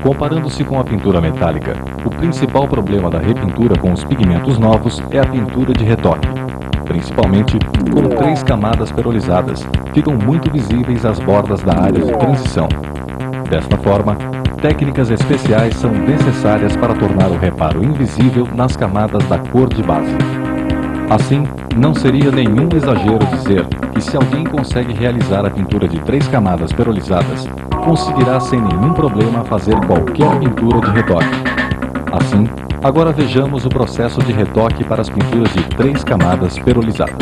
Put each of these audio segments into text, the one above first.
Comparando-se com a pintura metálica, o principal problema da repintura com os pigmentos novos é a pintura de retoque. Principalmente com 3 camadas perolizadas, ficam muito visíveis as bordas da área de transição. Desta forma, técnicas especiais são necessárias para tornar o reparo invisível nas camadas da cor de base. Assim, não seria nenhum exagero dizer que se alguém consegue realizar a pintura de 3 camadas perolizadas, conseguirá sem nenhum problema fazer qualquer pintura de retoque. Assim, agora vejamos o processo de retoque para as pinturas de 3 camadas perolizadas.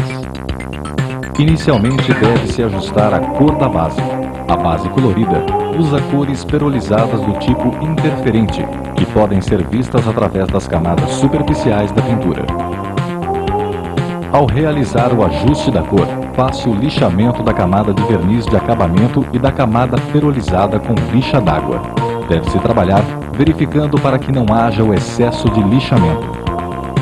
Inicialmente deve-se ajustar a cor da base. A base colorida usa cores perolizadas do tipo interferente, que podem ser vistas através das camadas superficiais da pintura. Ao realizar o ajuste da cor, faça o lixamento da camada de verniz de acabamento e da camada perolizada com lixa d'água. Deve-se trabalhar verificando para que não haja o excesso de lixamento.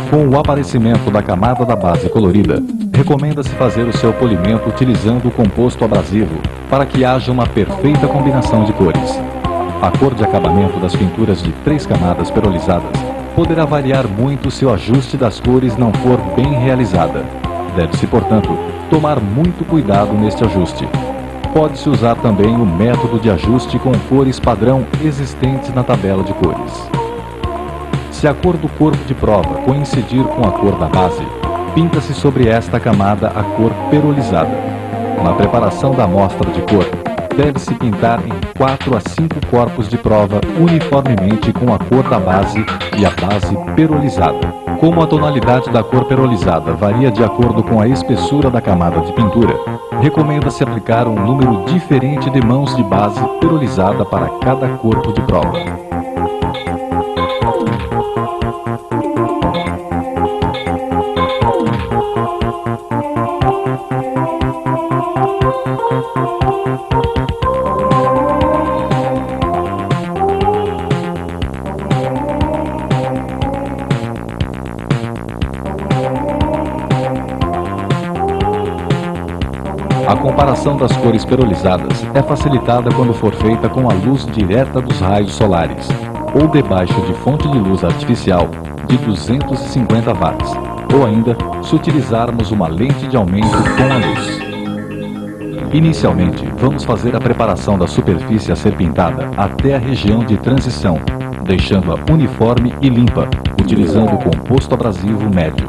Com o aparecimento da camada da base colorida, recomenda-se fazer o seu polimento utilizando o composto abrasivo para que haja uma perfeita combinação de cores. A cor de acabamento das pinturas de 3 camadas perolizadas poderá variar muito se o ajuste das cores não for bem realizada. Deve-se, portanto, tomar muito cuidado neste ajuste. Pode-se usar também o método de ajuste com cores padrão existentes na tabela de cores. Se a cor do corpo de prova coincidir com a cor da base, pinta-se sobre esta camada a cor perolizada. Na preparação da amostra de cor, deve-se pintar em 4 a 5 corpos de prova uniformemente com a cor da base e a base perolizada. Como a tonalidade da cor perolizada varia de acordo com a espessura da camada de pintura, recomenda-se aplicar um número diferente de mãos de base perolizada para cada corpo de prova. A comparação das cores perolizadas é facilitada quando for feita com a luz direta dos raios solares, ou debaixo de fonte de luz artificial de 250 watts, ou ainda se utilizarmos uma lente de aumento com a luz. Inicialmente, vamos fazer a preparação da superfície a ser pintada até a região de transição, deixando-a uniforme e limpa, utilizando o composto abrasivo médio.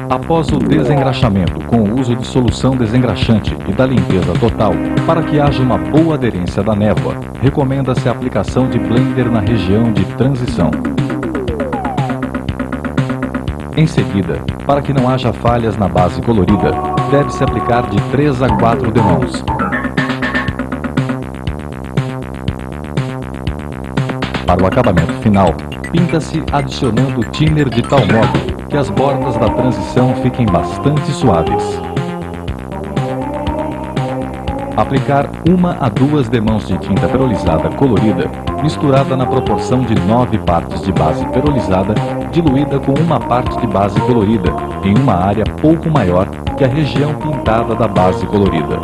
Após o desengraxamento com o uso de solução desengraxante e da limpeza total, para que haja uma boa aderência da névoa, recomenda-se a aplicação de blender na região de transição. Em seguida, para que não haja falhas na base colorida, deve-se aplicar de 3 a 4 demãos. Para o acabamento final, pinta-se adicionando thinner de tal modo que as bordas da transição fiquem bastante suaves. Aplicar 1 a 2 demãos de tinta perolizada colorida, misturada na proporção de 9 partes de base perolizada, diluída com 1 parte de base colorida, em uma área pouco maior que a região pintada da base colorida.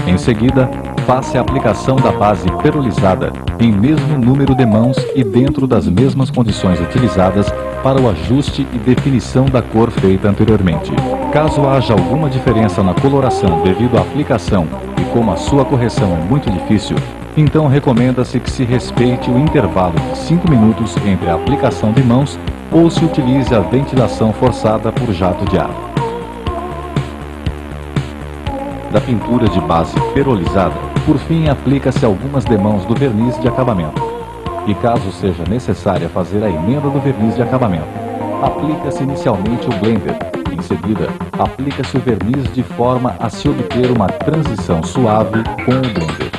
Em seguida, faça a aplicação da base perolizada em mesmo número de mãos e dentro das mesmas condições utilizadas para o ajuste e definição da cor feita anteriormente. Caso haja alguma diferença na coloração devido à aplicação e como a sua correção é muito difícil, então recomenda-se que se respeite o intervalo de 5 minutos entre a aplicação de mãos ou se utilize a ventilação forçada por jato de ar. Da pintura de base perolizada, por fim aplica-se algumas demãos do verniz de acabamento. E caso seja necessária fazer a emenda do verniz de acabamento, aplica-se inicialmente o blender. Em seguida, aplica-se o verniz de forma a se obter uma transição suave com o blender.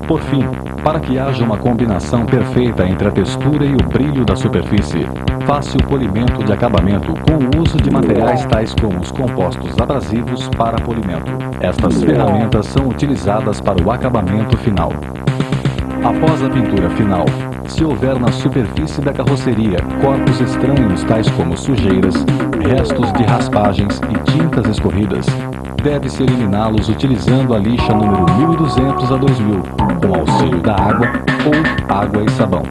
Por fim, para que haja uma combinação perfeita entre a textura e o brilho da superfície, faça o polimento de acabamento com o uso de materiais tais como os compostos abrasivos para polimento. Estas ferramentas são utilizadas para o acabamento final. Após a pintura final, se houver na superfície da carroceria corpos estranhos tais como sujeiras, restos de raspagens e tintas escorridas, deve-se eliminá-los utilizando a lixa número 1200 a 2000, com auxílio da água ou água e sabão.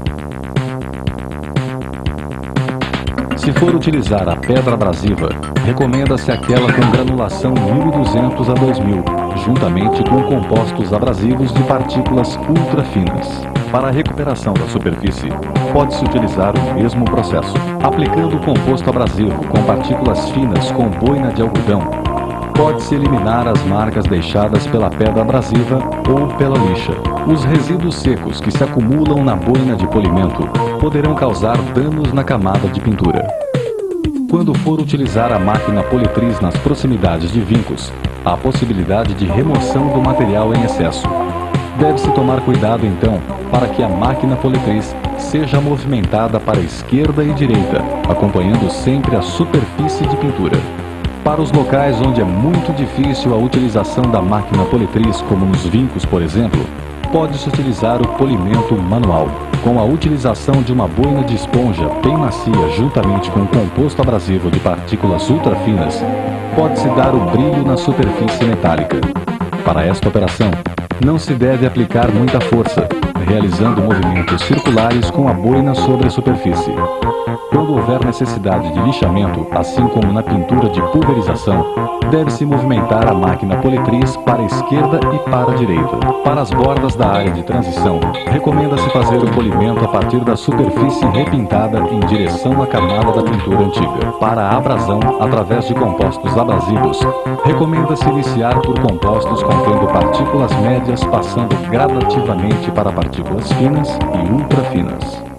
Se for utilizar a pedra abrasiva, recomenda-se aquela com granulação 1200 a 2000, juntamente com compostos abrasivos de partículas ultra finas. Para a recuperação da superfície, pode-se utilizar o mesmo processo. Aplicando o composto abrasivo com partículas finas com boina de algodão, pode-se eliminar as marcas deixadas pela pedra abrasiva ou pela lixa. Os resíduos secos que se acumulam na boina de polimento poderão causar danos na camada de pintura. Quando for utilizar a máquina politriz nas proximidades de vincos, há possibilidade de remoção do material em excesso. Deve-se tomar cuidado, então, para que a máquina politriz seja movimentada para a esquerda e direita, acompanhando sempre a superfície de pintura. Para os locais onde é muito difícil a utilização da máquina politriz, como nos vincos, por exemplo, pode-se utilizar o polimento manual. Com a utilização de uma boina de esponja bem macia juntamente com um composto abrasivo de partículas ultra finas, pode-se dar o brilho na superfície metálica. Para esta operação, não se deve aplicar muita força, realizando movimentos circulares com a boina sobre a superfície. Quando houver necessidade de lixamento, assim como na pintura de pulverização, deve-se movimentar a máquina politriz para a esquerda e para a direita. Para as bordas da área de transição, recomenda-se fazer o polimento a partir da superfície repintada em direção à camada da pintura antiga. Para a abrasão, através de compostos abrasivos, recomenda-se iniciar por compostos contendo partículas médias, passando gradativamente para partículas finas e ultra finas.